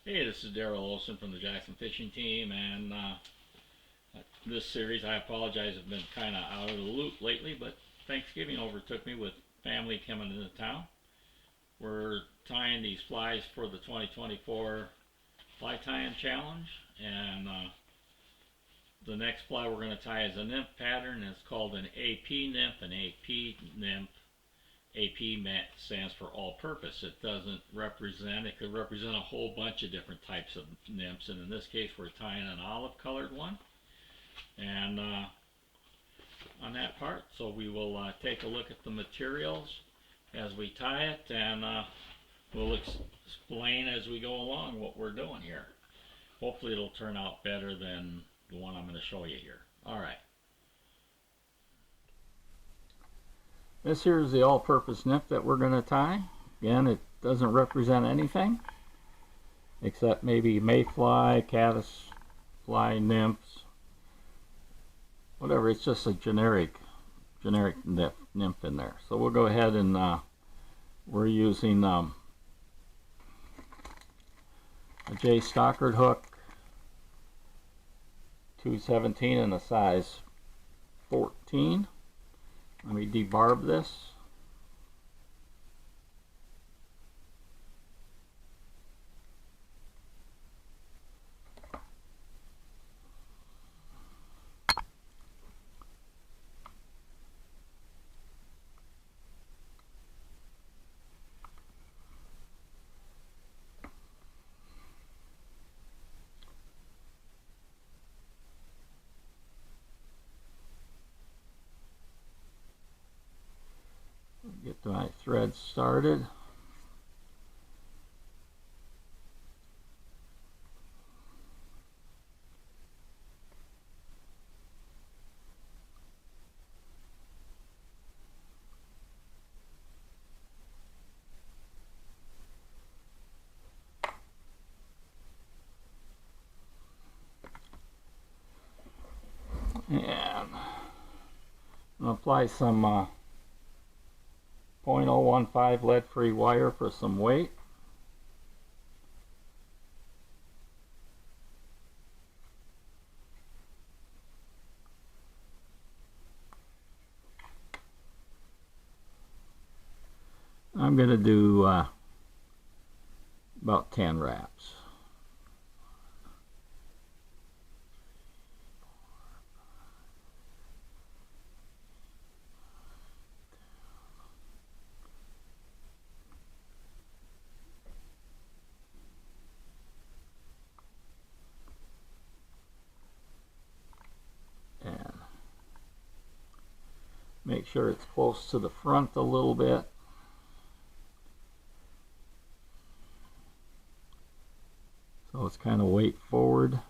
Hey, this is Daryl Olson from the Jackson Fishing Team, and this series, I apologize, I've been kind of out of the loop lately, but Thanksgiving overtook me with family coming into town. We're tying these flies for the 2024 Fly Tying Challenge, and the next fly we're going to tie is a nymph pattern. It's called an AP Nymph. An AP Nymph, AP stands for all purpose. It doesn't represent, it could represent a whole bunch of different types of nymphs, and in this case we're tying an olive colored one. And on that part, so we will take a look at the materials as we tie it, and we'll explain as we go along what we're doing here. Hopefully it'll turn out better than the one I'm going to show you here. Alright. This here is the all-purpose nymph that we're going to tie. Again, it doesn't represent anything except maybe mayfly, caddisfly nymphs, whatever. It's just a generic nymph in there. So we'll go ahead and we're using a J Stockard hook, 217 and a size 14. Let me debarb this. Get my thread started. And I'll apply some 0.015 lead-free wire for some weight. I'm going to do about 10 wraps. And make sure it's close to the front a little bit. So it's kind of weight forward.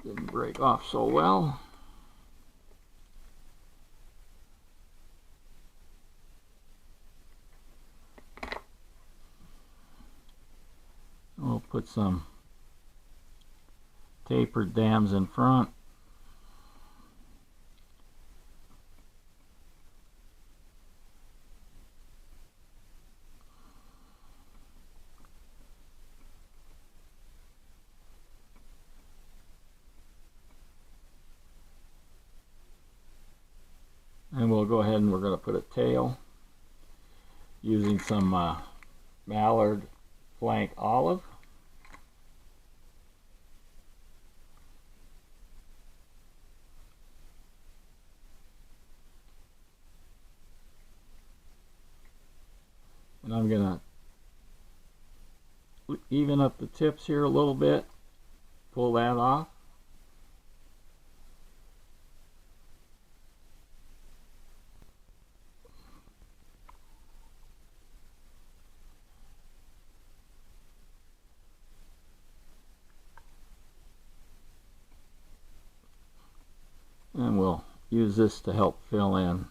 Didn't break off so well. We'll put some tapered dams in front. And we'll go ahead and we're going to put a tail using some Mallard flank olive. And I'm going to even up the tips here a little bit, pull that off. use this to help fill in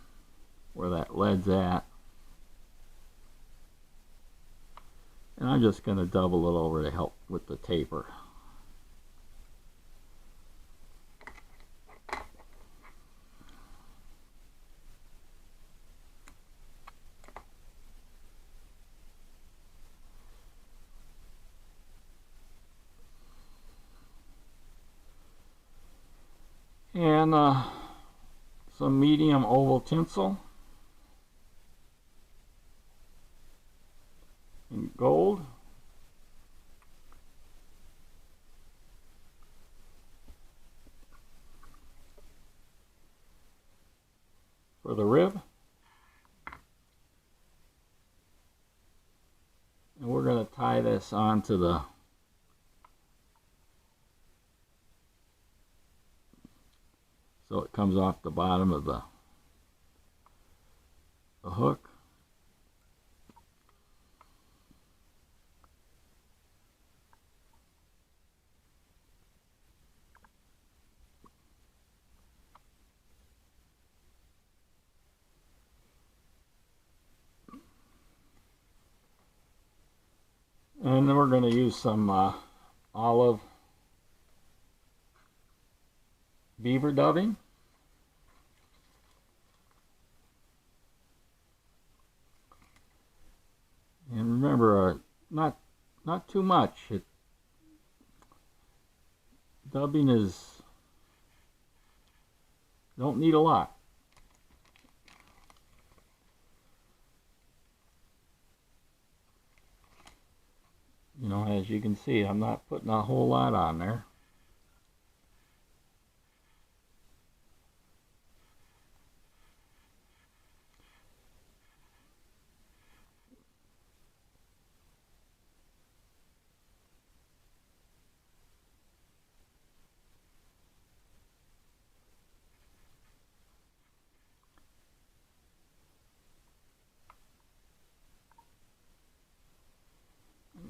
where that lead's at. And I'm just going to double it over to help with the taper. And some medium oval tinsel in gold. For the rib. And we're going to tie this onto the so it comes off the bottom of the hook. And then we're going to use some olive beaver dubbing. And remember, not too much. Dubbing is, don't need a lot. You know, as you can see, I'm not putting a whole lot on there.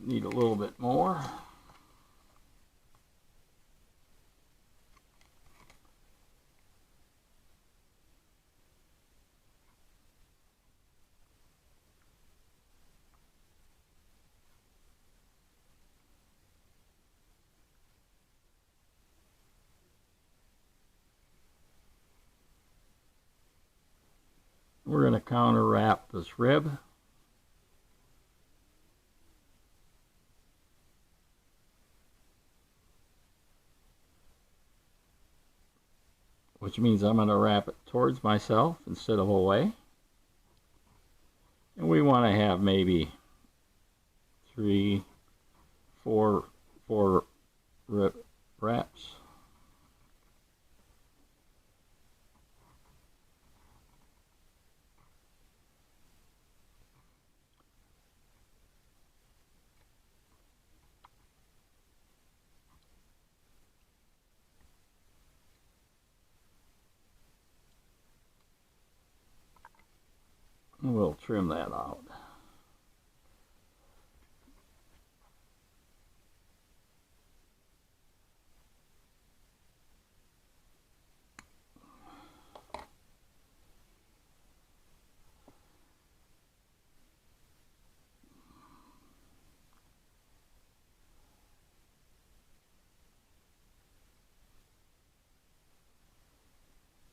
Need a little bit more. We're going to counter wrap this rib. Which means I'm going to wrap it towards myself instead of away. And we want to have maybe 3, 4 wraps. We'll trim that out.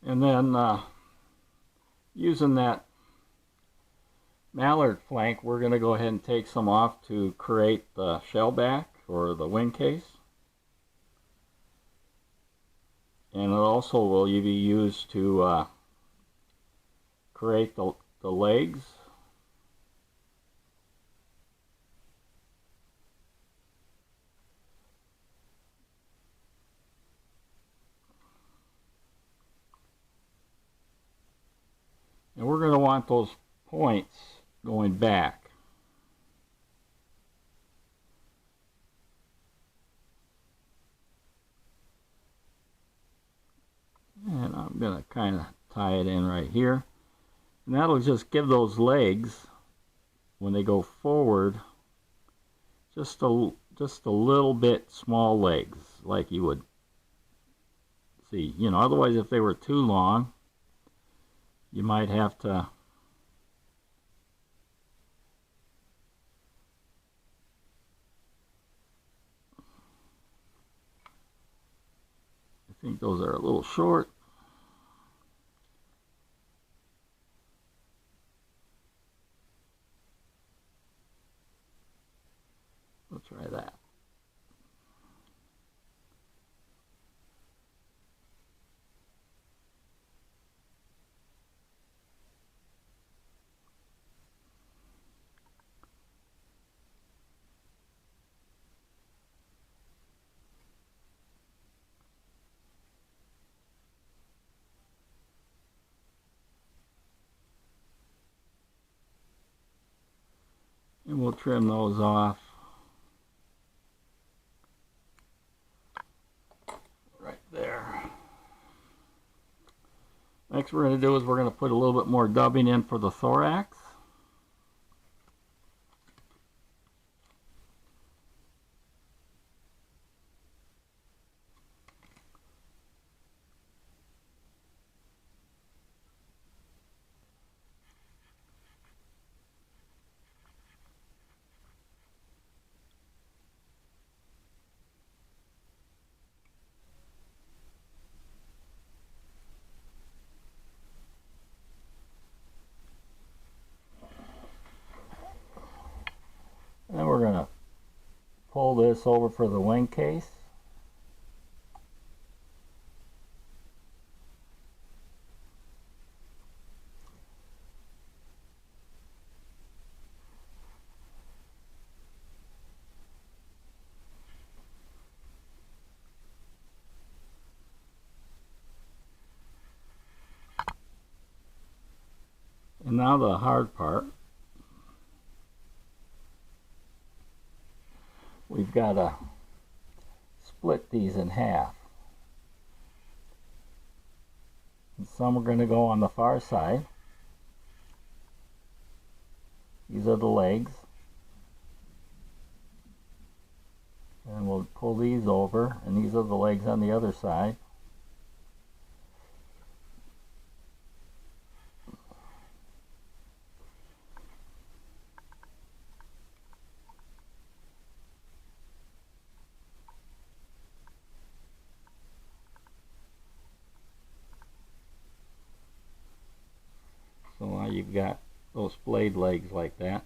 And then using that Mallard flank, we're going to go ahead and take some off to create the shell back or the wing case. And it also will be used to create the legs. And we're going to want those points going back. And I'm going to kind of tie it in right here. And that'll just give those legs, when they go forward, just a little bit small legs, like you would see. You know, otherwise if they were too long, you might have to I think those are a little short. Let's try that. And we'll trim those off right there. Next we're going to do is we're going to put a little bit more dubbing in for the thorax. Then we're going to pull this over for the wing case. And now the hard part. We've got to split these in half. And some are going to go on the far side. These are the legs. And we'll pull these over, and these are the legs on the other side. So now you've got those splayed legs like that.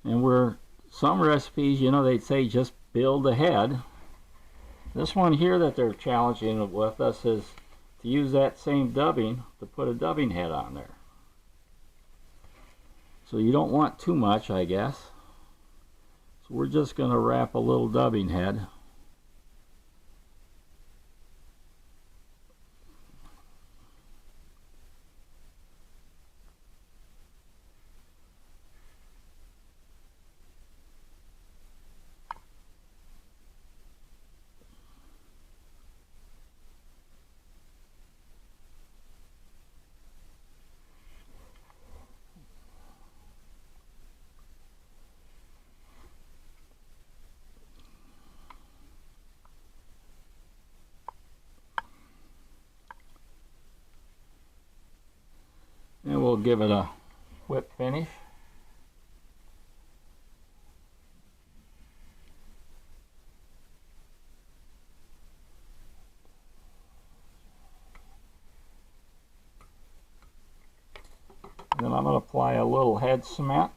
And some recipes, you know, they'd say just build the head. This one here that they're challenging with us is to use that same dubbing to put a dubbing head on there. So you don't want too much, I guess. So we're just going to wrap a little dubbing head. And we'll give it a whip finish. Then I'm going to apply a little head cement.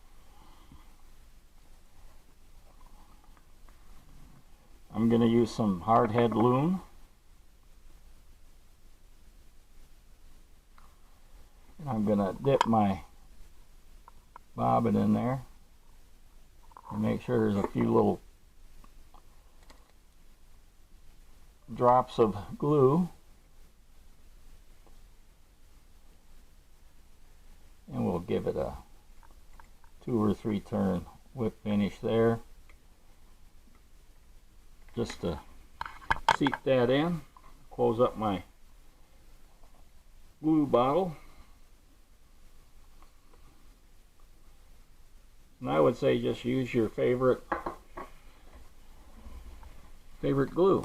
I'm going to use some hardhead loom. I'm going to dip my bobbin in there and make sure there's a few little drops of glue. And we'll give it a 2 or 3 turn whip finish there, just to seat that in. Close up my glue bottle. And I would say just use your favorite glue.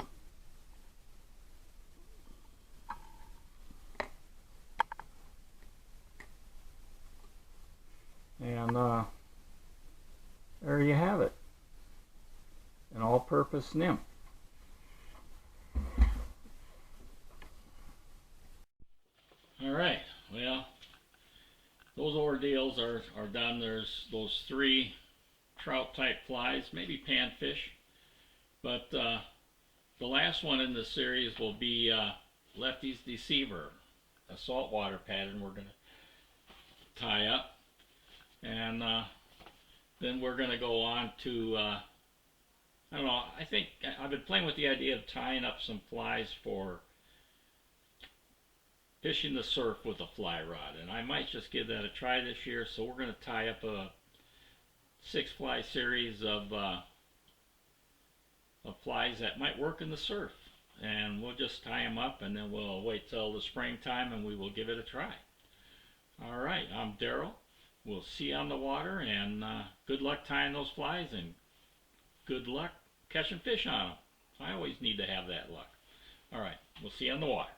And there you have it, an all-purpose nymph. Alright, well, those ordeals are done. There's those 3 trout type flies, maybe panfish, but the last one in the series will be Lefty's Deceiver, a saltwater pattern we're going to tie up, and then we're going to go on to I don't know, I think I've been playing with the idea of tying up some flies for fishing the surf with a fly rod, and I might just give that a try this year. So we're going to tie up a 6 fly series of flies that might work in the surf, and we'll just tie them up, and then we'll wait till the springtime and we will give it a try. Alright, I'm Daryl. We'll see you on the water, and good luck tying those flies, and good luck catching fish on them. I always need to have that luck. Alright, we'll see you on the water.